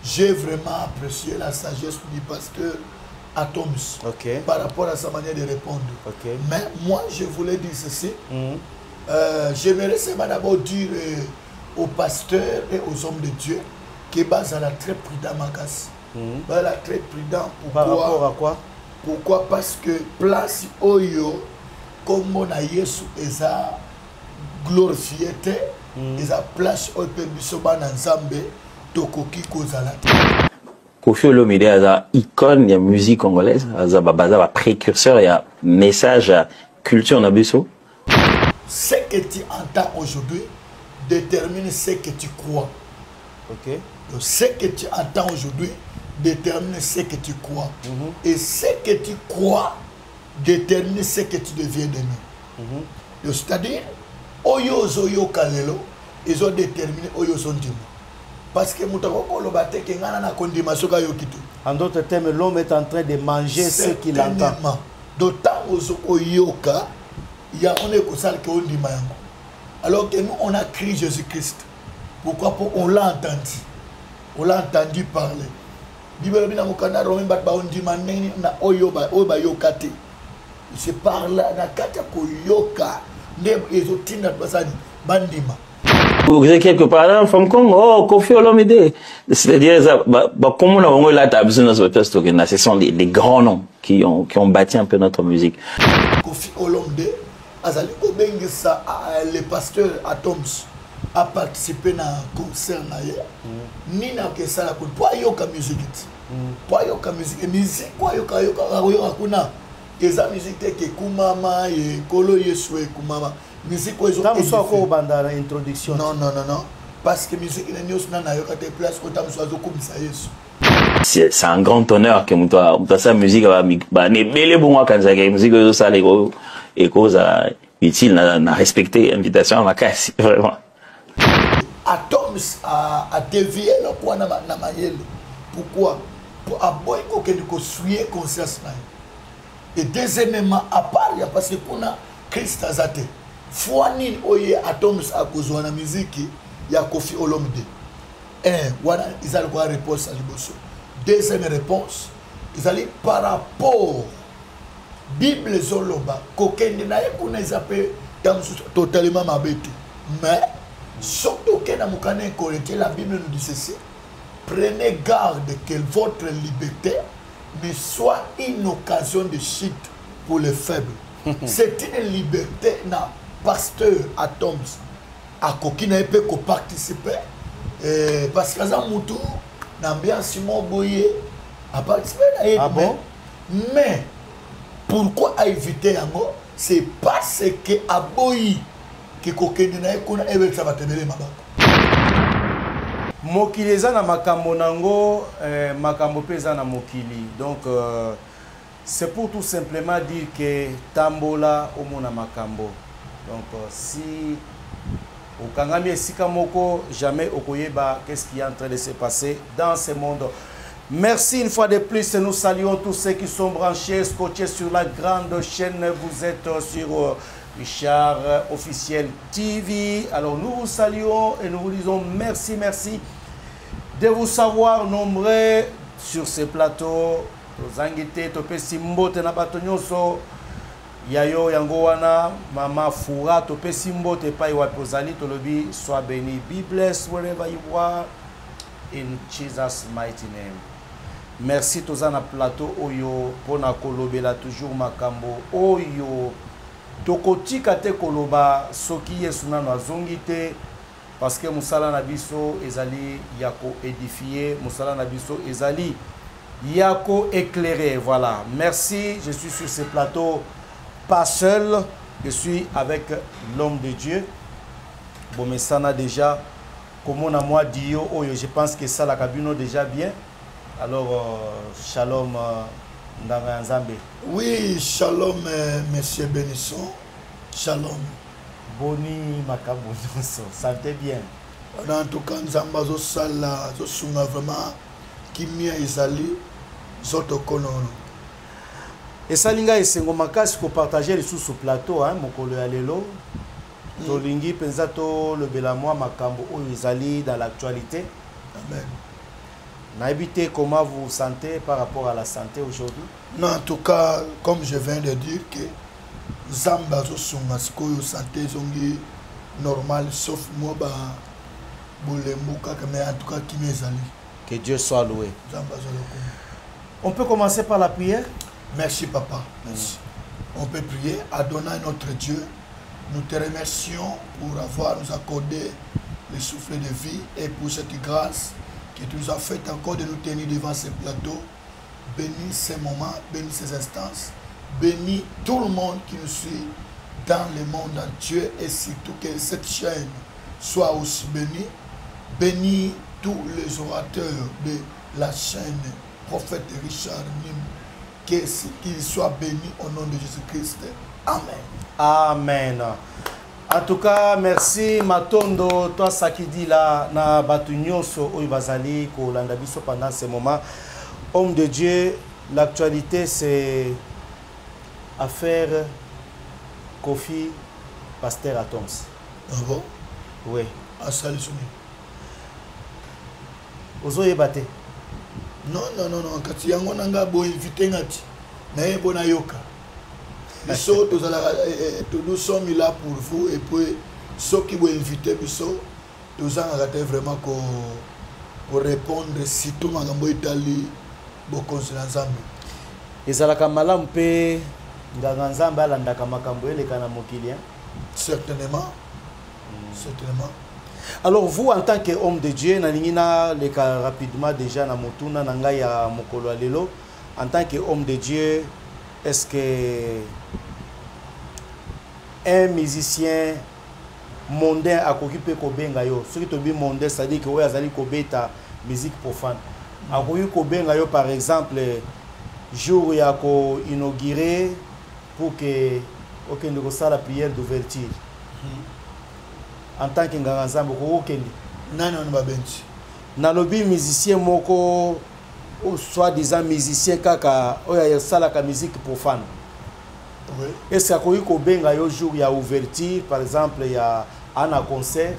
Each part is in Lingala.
j'ai vraiment apprécié la sagesse du pasteur Atoms par rapport à sa manière de répondre. Mais moi, je voulais dire ceci. J'aimerais seulement d'abord dire aux pasteurs et aux hommes de Dieu que Bazala très prudent, Makas. Bazala très prudent. Par rapport à quoi? Pourquoi? Parce que place Oyo, comme on a Yesu, et a glorifié, et a place Oyo, Bisoban ensemble, Tokoki Kozala. Koffi Olomide est une icône de la musique congolaise, un précurseur, il y a un message à culture nabiso. Ce que tu entends aujourd'hui détermine ce que tu crois. Donc, ce que tu entends aujourd'hui détermine ce que tu crois. Et ce que tu crois détermine ce que tu deviens demain. C'est-à-dire, Oyo Zoyo Kalelo, ils ont déterminé Oyo Sondimo. Parce que en d'autres termes, l'homme est en train de manger ce qu'il entend. D'autant Oyoka, il y a un écosal qui est alors que nous, on a crié Jésus-Christ. Pourquoi? On l'a entendu. On l'a entendu parler. C'est par là, vous avez quelque part là, femme comme Koffi Olomide. C'est-à-dire, comme on a là, ce sont les grands noms qui ont bâti un peu notre musique. Koffi Olomide, le pasteur Atoms a participé à un concert. Ni na que ça, pour yoka musique. Pour yoka musique, musique, pour yoka kuna. Et ça musique que Kumama et Kolo Yesue Kumama. Musique quoi ils ont introduction. Non. Parce que musique na yoka te place autant soit comme ça Yesu. C'est un grand honneur que muta sa musique ba ne bele bon quand ça musique ça les et cause utile na respecter invitation à ma casse vraiment. Atoms a dévié le point na mayele. Pourquoi? Pour aboy ko que nous suivre conscience. Et deuxièmement, à part, parce que pour Christ Azate, Fouani Oye Atoms à cause de la musique, il y a Koffi Olomide. Voilà, ils ont la réponse à l'Ibosso. Deuxième réponse, ils allaient par rapport Bible Zoloba, qu'aucun n'a appelé totalement ma bête. Mais, surtout que dans le Corinthien, la Bible nous dit ceci: prenez garde que votre liberté ne soit une occasion de chute pour les faibles. C'est une liberté, na pasteur Atoms à qui n'a pas participer parce que ça moutou n'a bien Simon Boye a participé. Mais pourquoi a évité yango? C'est parce que Aboyi qui kokende na ekona ebe ça va tenir mabako. Mokili eza na makambo nango, makambo pesa na mokili. Donc c'est pour tout simplement dire que tambola omona makambo. Donc si au Kangami esika moko jamais okoyeba qu'est-ce qui est en train de se passer dans ce monde. Merci une fois de plus, nous saluons tous ceux qui sont branchés, scotchés sur la grande chaîne. Vous êtes sur Richard Officiel TV. Alors nous vous saluons et nous vous disons merci de vous savoir nombreux sur ce plateau. Zangite Topé Simbo Tenabatonyoso Yayo Yangowana Mama Foura Topé Simbo Tepa Iwapozali Tolobi. Sois béni. Be blessed wherever you are in Jesus' mighty name. Merci Tozana plateau Oyo Pona Kolobela toujours Makambo Oyo Tokoti Kate Koloba Soki Yesuna no Zongite parce que Musala Nabiso Ezali Yako édifié, Musala Nabiso Ezali Yako éclairé. Voilà. Merci. Je suis sur ce plateau pas seul. Je suis avec l'homme de Dieu. Bon, mais ça n'a déjà, comme on a moi dit, je pense que ça la cabine déjà bien. Alors, shalom, Ndanga Nzambe. Oui, shalom, monsieur Bénisson. Shalom. Boni Makabo, santé bien. En tout cas, Nzamba Zosala, Zosunga vraiment, Kimia Isali, Zotokonono. Et ça, linga esengo makasi ko partager les sous plateau, hein, mokolo ya lelo. Tolingi penzato le belamoi makambo o Isali dans l'actualité. Amen. Naïbité, comment vous vous sentez par rapport à la santé aujourd'hui? Non, en tout cas, comme je viens de dire, que Zamba Zosunga, santé zongi normal, sauf moi, mais en tout cas, qui m'est allé. Que Dieu soit loué. Zamba Zoloko. On peut commencer par la prière? Merci, papa. Merci. On peut prier. Adonai, notre Dieu, nous te remercions pour avoir nous accordé le souffle de vie et pour cette grâce que tu nous as fait encore de nous tenir devant ce plateau. Bénis ces moments, bénis ces instants, bénis tout le monde qui nous suit dans le monde entier et surtout que cette chaîne soit aussi bénie. Bénis tous les orateurs de la chaîne Prophète Richard Nim, qu'ils soient bénis au nom de Jésus-Christ. Amen. Amen. En tout cas, merci Matondo, toi Sakidi là, na Batunyoso Oibazali, Kolandabiso pendant ce moment. Homme de Dieu, l'actualité c'est affaire Kofi Pasteur Atoms. Ah bon? Oui. À Salisoni. Ozoye Bate. Non, non, non, non. Quand il y a un bon invité, na yoka. Nous sommes là pour vous et puis ceux qui vous inviter, nous avons vraiment pour répondre si tout le monde est allé pour conseiller ensemble. Ezalaka malamu pe nganga nzambe alandaka makambo eleka na mokili. Certainement. Certainement. Alors vous en tant qu'homme de Dieu, naningina leka rapidement déjà na motuna nanga ya mokolo lelo, en tant qu'homme de Dieu, est-ce que un musicien mondain a occupé kobenga yo? Ce qui te dit mondain, c'est-à-dire que azali kobeta musique profane. A kobenga yo par exemple jour ya ko inaugurer pour que okende ko sala prière d'ouverture. En tant que nganga nzambe ko okende. Non non ba benchi. Na lobi musicien moko ou soi-disant musicien kaka oya sala ka musique profane. Oui. Est-ce qu'il y a un jour il y a ouverture, par exemple, il y a un concert,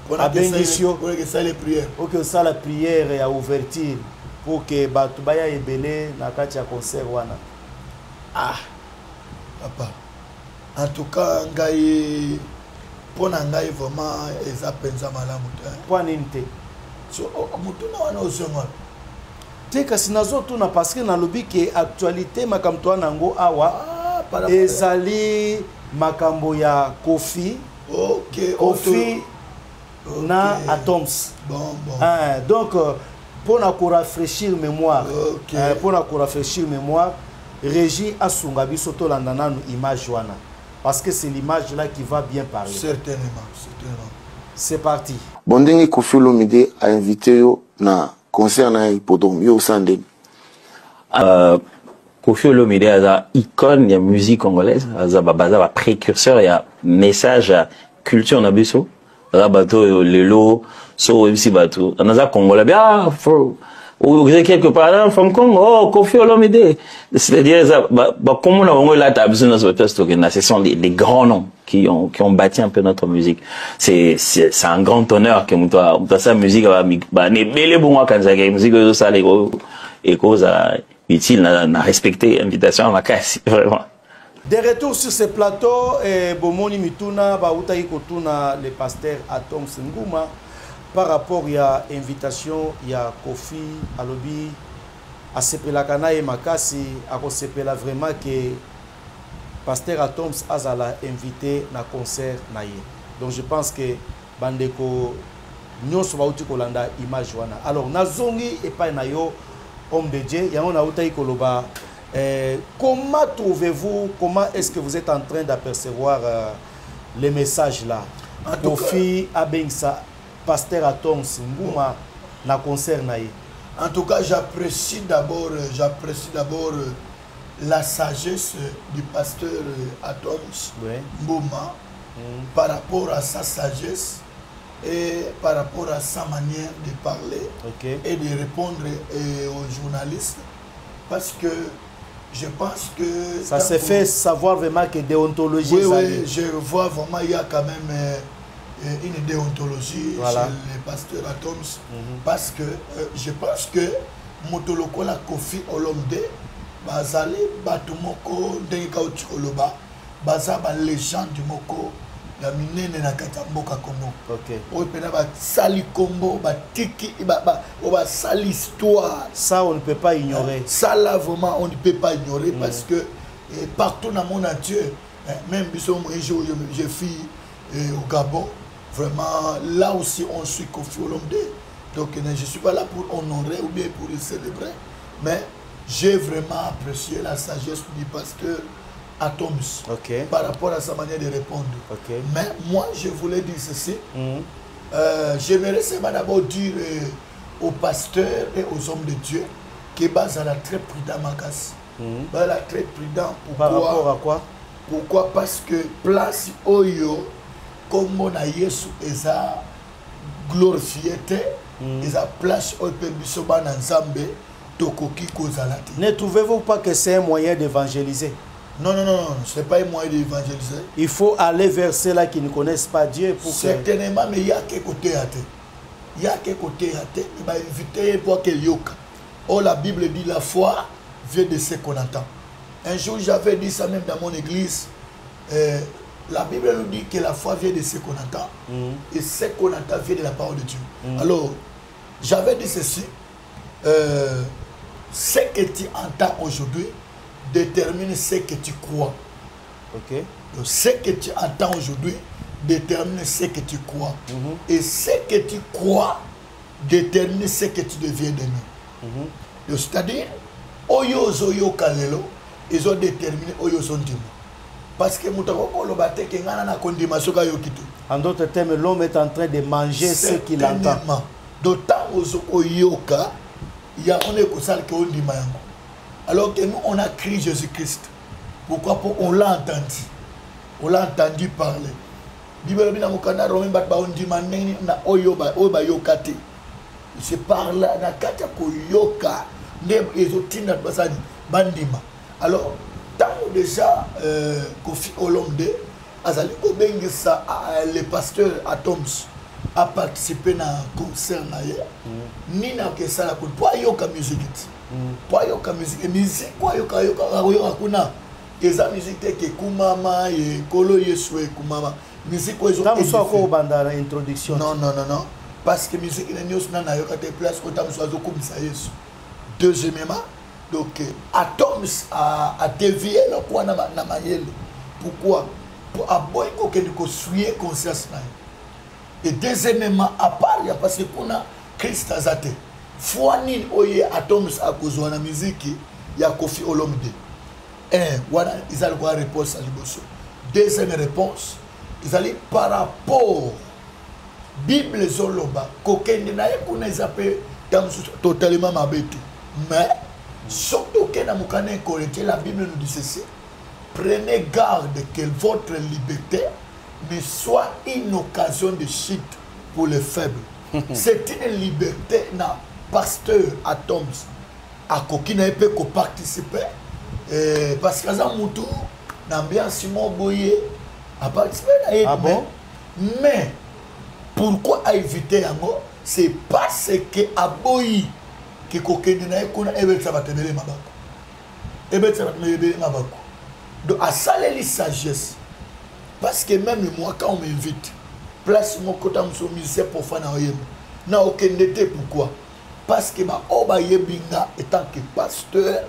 pour que ça les prières. Pour que ça la prière il y a ouverture, pour que Batubaya et Belé na katia concert wana. Ah, papa. En tout cas, ngai pour ngai vraiment ezapenza malamu. Pour ninte. So mutuna wana osonga. Te kasi nazo tuna parce que na lobi que actualité makamto nango awa. Ezali makambo ya Kofi. Ok. Kofi na Atoms. Bon, bon. Donc pour nous rafraîchir mémoire. Okay. Pour nous rafraîchir mémoire, Régie Asunga biso to landana nous image wana. Parce que c'est l'image là qui va bien parler. Certainement, certainement. C'est parti. Bondenge Kofi Olomide a invité yo na concert na Hippodrome yo sande. Kofi Olomide est une icône de la musique congolaise, un précurseur, il y a message à culture na biso, rabato lelo, so aussi bateau. On a congolais bien, ou quelque part là, femme Congo, oh Kofi Olomide. C'est-à-dire comme on a vraiment la table sur notre place, ce sont des grands noms qui ont bâti un peu notre musique. C'est un grand honneur que nous sa musique va ne belle bon quand ça musique ça les et cause utile n'a respecté l'invitation à ma casse vraiment. De retour sur ce plateau, Bomoni Mituna Bautaï Kotuna le pasteur Atom Nguma par rapport à l'invitation il y a Kofi Alobi à Sepelakana et Makasi à Sepela vraiment que pasteur Atoms Azala invité na concert naïe. Donc je pense que Bandeko nyonso bauti kolanda image wana. Alors nazongi et pas nayo homme de Dieu, yango na utayi koloba. Comment trouvez-vous, comment est-ce que vous êtes en train d'apercevoir les messages là? Kofi Abengsa, pasteur Atom Nguma na concert naïe. En tout cas, j'apprécie d'abord la sagesse du pasteur Atoms Nguma par rapport à sa sagesse et par rapport à sa manière de parler et de répondre aux journalistes, parce que je pense que ça s'est fait savoir vraiment que déontologie. Oui, je vois vraiment il y a quand même une déontologie voilà. chez le pasteur Atoms, parce que je pense que Motoloko la Kofi Olomide, Bazali Batumoko, Denkauchi Oloba, Bazaba légende du Moko, la minene na Katamboka Kongo. Ok. On peut pas sali Combo, Tiki, on va sali histoire. Ça, on ne peut pas ignorer. Ça, là, vraiment, on ne peut pas ignorer parce que partout dans le monde entier, même si j'ai fait au Gabon, vraiment, là aussi, on suit Kofi Olomide. Donc, je ne suis pas là pour honorer ou bien pour le célébrer, mais j'ai vraiment apprécié la sagesse du pasteur Atoms par rapport à sa manière de répondre. Mais moi, je voulais dire ceci. J'aimerais seulement d'abord dire aux pasteurs et aux hommes de Dieu que Bazala très prudent, Makas. Bazala très prudent. Pourquoi? Par rapport à quoi? Pourquoi? Parce que place Oyo, comme on a Yesu, eza glorifié, eza place Oyo Bisoba Nzambe, Tokoki Kozalati. Ne trouvez-vous pas que c'est un moyen d'évangéliser? Non, non, non, ce n'est pas un moyen d'évangéliser. Il faut aller vers ceux-là qui ne connaissent pas Dieu. Pour certainement, mais il y a quelques côtés à terre. Il y a quelques côtés à terre. Il va inviter pour que yoka. Oh, la Bible dit la foi vient de ce qu'on entend. Un jour, j'avais dit ça même dans mon église. La Bible nous dit que la foi vient de ce qu'on entend. Et ce qu'on entend vient de la parole de Dieu. Alors, j'avais dit ceci. Ce que tu entends aujourd'hui détermine ce que tu crois. Donc, ce que tu entends aujourd'hui détermine ce que tu crois. Et ce que tu crois détermine ce que tu deviens demain. C'est-à-dire, Oyo Zoyo Kalelo, ils ont déterminé Oyo Sondimo. Parce que en d'autres termes, l'homme est en train de manger ce qu'il entend. D'autant Oyoka, il y a un écosal qui est alors que nous, on a crié Jésus-Christ. Pourquoi? On l'a entendu. On l'a entendu parler. C'est par là, alors, tant déjà, Kofi Olomide, le pasteur Atoms a participé dans un concert. Ni na kesala pour yoka musique. Pour yoka musique, musique quoi yoka kuna. Eza musique te ke kumama et kolo yesu e kumama. Musique quoi ils ont. Tam so ko banda introduction. Non non non non, parce que musique na nyos na yoka te place ko tam so zo kumisa yesu. Deuxièmement, donc Atoms a dévié le quoi na mayele. Pourquoi? Pour aboy ko ke ko suyer conscience na. Et deuxièmement, à part, parce que qu'on a Christ Azate. Fouani oye Atoms à cause de la musique, il y a Kofi Olomide. Voilà, ils allaient voir réponse à l'Ibosso. Deuxième réponse, ils allaient par rapport Bible Zoloba, Kokende na qu'on les appelle totalement mabetu. Mais, surtout que dans le Corinthien, la Bible nous dit ceci. Prenez garde que votre liberté ne soit une occasion de chute pour les faibles. C'est une liberté na pasteur Atoms à qui n'a pas participer parce que ça moutou l'ambiance mon boyé a participé. Ah bon? Mais pourquoi à éviter yango? C'est parce que aboyi que kokende na ekona ebe ça va te mêler mabako. Ebe ça va te mêler mabako. Donc à ça les sagesse. Parce que même moi, quand on m'invite, place mon côté de musicien pour faire un yébo. N'a aucun été pourquoi? Parce que ma oba yebinga étant que pasteur,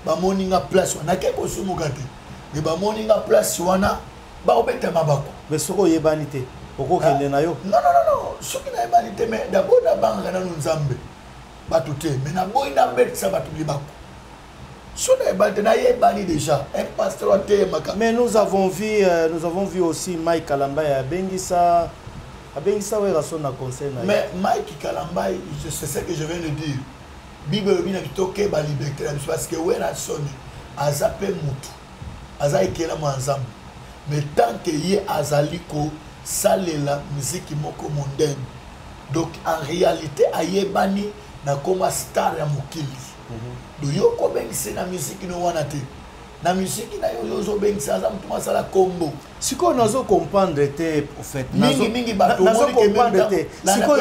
ma moninga place wana quelque chose mo gâté. Mais ma moninga place wana ba obeta mabako. Mais ce qu'on yebanité, pourquoi qu'il na yo? Non non non non, ce qui na yebanité mais d'abord na banga na nzambe. Ba touté, mais na boy na bet ça va tout libako. Déjà, un pasteur. Mais nous avons vu aussi Mike Kalambay à Bengissa. À Bengissa, où est son conseil? Mais Mike Kalambay, c'est ce que je viens de dire. Bible bina bitoke ba liberté parce que ouais la sonne azape mutu. Aza ikela mwanzambe. Mais tant que yé azaliko salela musique moko mondaine. Donc en réalité ayebani na koma star ya mokili. Donc yo ko bengisa na musique no wana te. na musique na yo zo ben ça mutu masala combo siko nazo comprendre te au fait mingi bato nazo comprendre te siko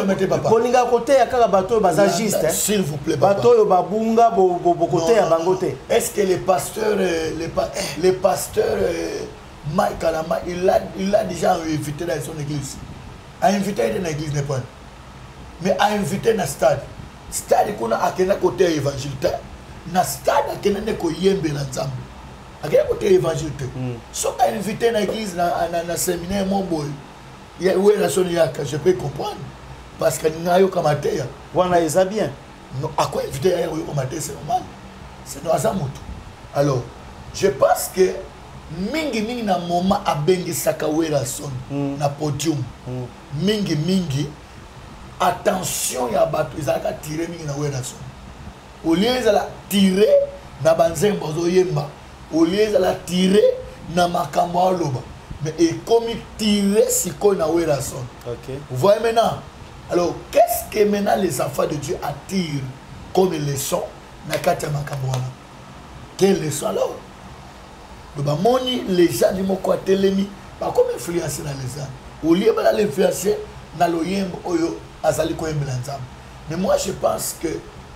kolinga côté ya kaka bato baza juste s'il vous plaît bato yo babunga bo côté ya bango te. Est-ce que les pasteurs Mike Alama il a déjà invité dans son église, a invité dans l'église n'est pas, mais a invité dans stade kuna akena côté évangile na stade akena ne ko yembe na nzambe akena côté évangile so a invité dans l'église na séminaire mon boy ya où est la son yaka je peux comprendre parce que ngayo kamateya wana eza bien non à quoi invité ya yo kamateya c'est normal c'est dans azamutu. Alors je pense que mingi na moment abengi sakawera son na podium mingi attention ya bato ezalaka tirer mingi na wera son au lieu ezala tirer na banzembo zoyemba au lieu ezala tirer na makambo aloba mais ekomi tirer siko na wera son. OK, vous voyez maintenant. Alors qu'est-ce que maintenant les enfants de Dieu attirent comme leçon na kati ya makambo wana? Quelle leçon alors? Les gens du moko atelemi pas comme influencer dans les gens au lieu de l'influencer dans le yembo oyo azali ko yembela nzambe. Mais moi je pense que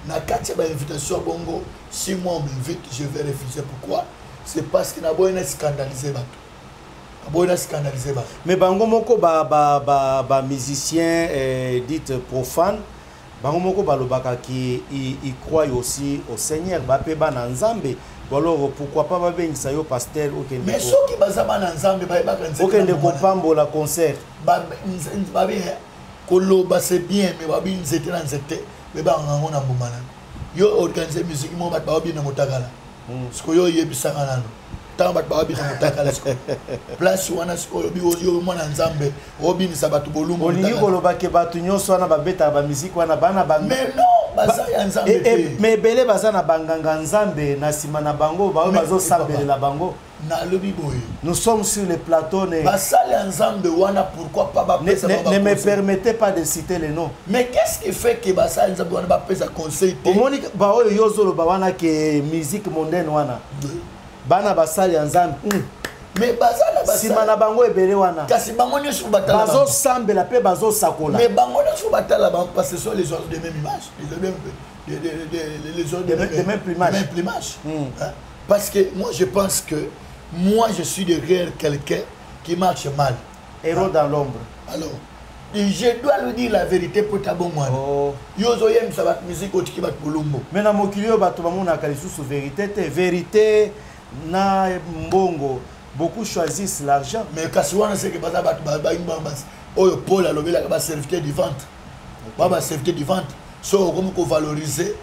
na kati ba invitation bongo si moi on m'invite je vais refuser. Pourquoi? C'est parce que na boyena scandaliser bato. Mais bango moko ba musicien dit profane bango moko balobaka qui il croit aussi au Seigneur ba pe ba na nzambe. Alors pourquoi pas babengisa yo pasteur okende mais soki bazaba na nzambe bayebaka nzete okende kopambola concert babe koloba c'est bien mais babi nzete na nzete beba ngango na mbumana yo organiser musique mo bat babi na motakala siko yo yebisanga nano tant bat babi na motakala siko place wana siko yo mona nzambe obini sa batu bolumbo olingi koloba ke batu nyonso wana babeta ba musique wana bana banga mais non mais belé baza na banganga nzambe na sima na bango bazo sabelela bango na lobi boye. Nous sommes sur le plateau pourquoi pas ne me permettez pas de citer les noms. Mais qu'est-ce qui fait que Basal Nzambe wana ba pesa conseil? Monique ba oyo yozolo ba wana ke musique mondaine wana bana basali Nzambe mais bazala sima na bango ebele wana kasi bango nyoso batala bazo sambela pe bazo sakola mais bango nyoso batala bango parce que ce sont les gens de même image les gens de même plumage. Parce que moi je pense que je suis derrière quelqu'un qui marche mal, héros dans l'ombre. Alors je dois lui dire la vérité pour ta bon moi. Yozo yem sa bat musique otiki bat bolumbo mais na mokili yo bato bamona kalisusu vérité na mbongo. Beaucoup choisissent l'argent. Mais Kassiwana c'est que Baza Oyo Paul a levé la serviteur du ventre. Baba serviteur du ventre. So comme qu'on valoriser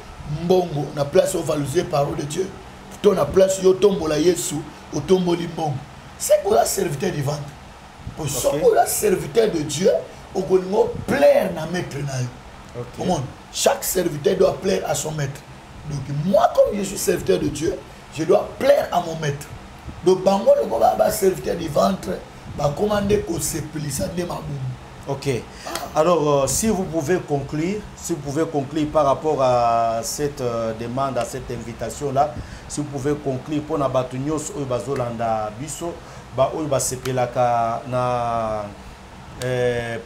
Mbongo, na place où valoriser parole de Dieu. Ton na place yo tombo la Yesu, au tombo li Mbongo. C'est qu'on a serviteur du ventre. Pour ça qu'on a serviteur de Dieu, on peut plaire na maître na yo. Comment? Chaque serviteur doit plaire à son maître. Donc moi comme je suis serviteur de Dieu, je dois plaire à mon maître. Donc, bango le va serviteur du ventre, va commander qu'on se plisse à des maboum. Ok. Alors, si vous pouvez conclure, par rapport à cette demande, à cette invitation-là, si vous pouvez conclure pour na batunios ou bazolanda biso, ba ou ba sepelaka na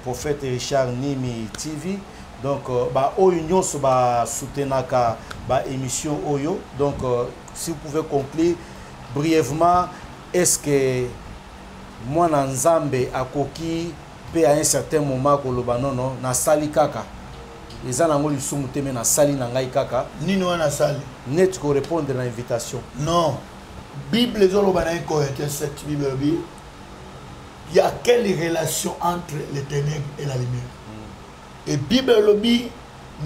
prophète Richard Nimi TV. Donc, ba ou nyos ba soutenaka ba émission oyo. Donc, si vous pouvez conclure brièvement, est-ce que moi na nzambe akoki pe à un certain moment koloba non na sali kaka eza nango lisumu te me na sali na ngai kaka nini wana sali net ko répondre à l'invitation? Non, Bible ezoloba na Corinthiens 7 Bible bi il y a quelle relation entre les ténèbres et la lumière? Et Bible lobi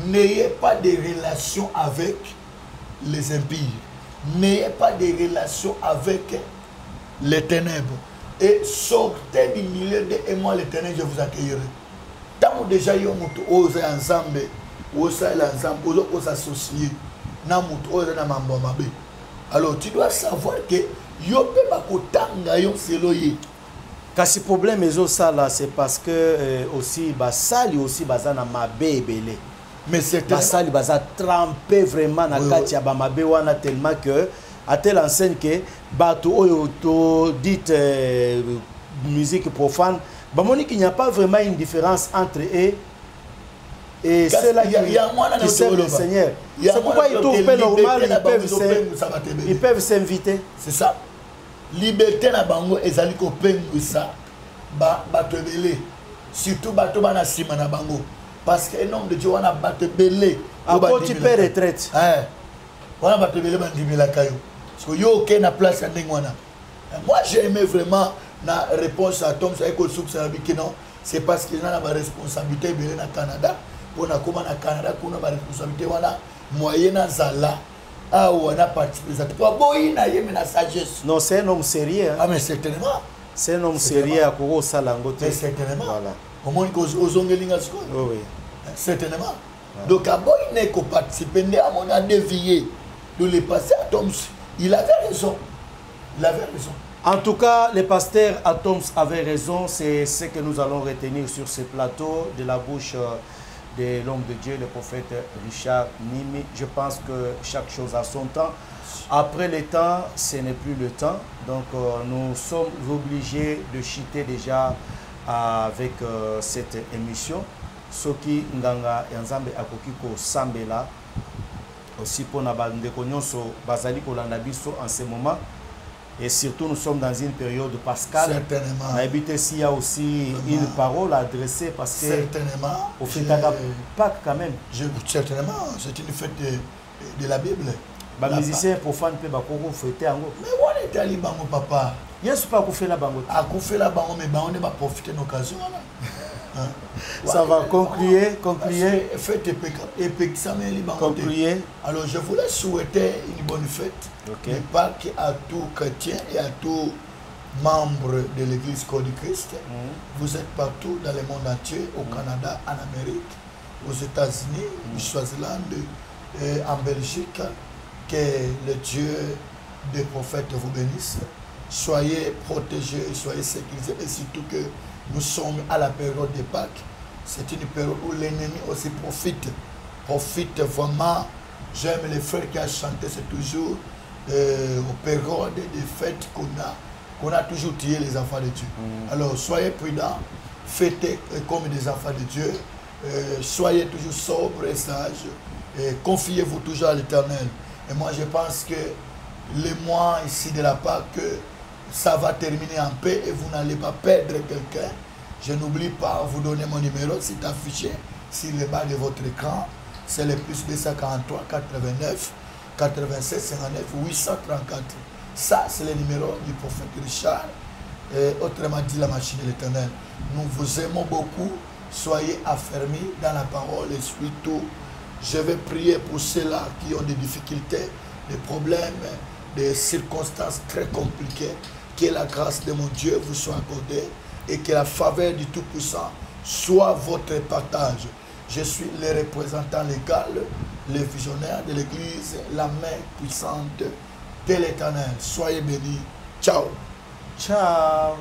n'ayez pas de relation avec les impies. N'ayez pas de relation avec les ténèbres. Et sortez du milieu de et moi les ténèbres, je vous accueillerai. Tant déjà yo mutu oze ensemble, oza ensemble, oza s'associer, na mutu oze na mambo mabe. Alors tu dois savoir que yo pe bakotanga yo seloye. Kasi problème ezo sala c'est parce que aussi basali aussi bazana mabe ebele. Mais c'est basali baza trempé vraiment na kati ya ba mabe wana tellement que à telle enseigne que bateau oyo dit musique profane, bamoni qu'il n'y a pas vraiment une différence entre eux et ceux-là qui servent le Seigneur. C'est pourquoi ils trouvent pas normal, ils peuvent s'inviter. C'est ça. Liberté na bango ezali ko pengusa bato belé. Surtout bato bana sima na bango. Parce que un homme de Dieu wana bato belé. À quoi tu peux retraite? Wana bato belé bandimela kayo. Parce que yo ok na place ya ndengwana. Moi j'ai aimé vraiment la réponse à Tom Saïko Souk Sarabiki non. C'est parce qu'il a la responsabilité belé na Canada. Pour na comment na Canada qu'on a la responsabilité wana moyenne zala. Ah, on a participé. Na sagesse. Non, c'est un homme sérieux. Hein. Ah, mais certainement. C'est un homme sérieux à Koro Salangote. Mais certainement. Voilà. Au moins, oui. Certainement. Donc, il n'est qu'au participer, on a dévié de les passer à Toms. Il avait raison. Il avait raison. En tout cas, le pasteur Atoms avait raison. C'est ce que nous allons retenir sur ce plateau de la bouche de l'homme de Dieu, le prophète Richard Nimi. Je pense que chaque chose a son temps. Après le temps, ce n'est plus le temps. Donc, nous sommes obligés de chuter déjà avec cette émission. Soki Nganga Yanzambe Akokiko Sambela, aussi pour Nabandeko Nyonso Bazali Kolandabiso en ce moment. Et surtout, nous sommes dans une période pascale. Certainement. Habité s'il y a aussi une parole à adresser parce que certainement. Au fait, Pâques quand même. Certainement, c'est une fête de la Bible. Les musiciens profanes peuvent fêter en gros. Mais on est allé bango papa. Yes, pas qu'on fait la bango. À qu'on fait la bango, mais on va profiter de l'occasion. Ça va conclure. Fête épique, ça met les bango. Alors je voulais souhaiter une bonne fête. Okay. De Pâques à tout chrétien et à tout membre de l'église Corps du Christ. Vous êtes partout dans le monde entier, au Canada, en Amérique, aux États-Unis, au Swaziland, en Belgique. Que le Dieu des prophètes vous bénisse. Soyez protégés, soyez sécurisés et surtout que nous sommes à la période de Pâques. C'est une période où l'ennemi aussi profite vraiment. J'aime les frères qui ont chanté, c'est toujours aux périodes des fêtes qu'on a toujours tué les enfants de Dieu. Alors soyez prudents, fêtez comme des enfants de Dieu, soyez toujours sobres et sages, et confiez-vous toujours à l'Éternel. Et moi je pense que le mois ici de la Pâque, ça va terminer en paix et vous n'allez pas perdre quelqu'un. Je n'oublie pas vous donner mon numéro, c'est affiché sur le bas de votre écran. C'est le plus 243 89 96 59 834. Ça, c'est le numéro du prophète Richard. Autrement dit, la machine de l'Éternel. Nous vous aimons beaucoup. Soyez affermis dans la parole et surtout, je vais prier pour ceux-là qui ont des difficultés, des problèmes, des circonstances très compliquées. Que la grâce de mon Dieu vous soit accordée et que la faveur du Tout-Puissant soit votre partage. Je suis le représentant légal, le visionnaire de l'Église, la main puissante de l'Éternel. Soyez bénis. Ciao. Ciao.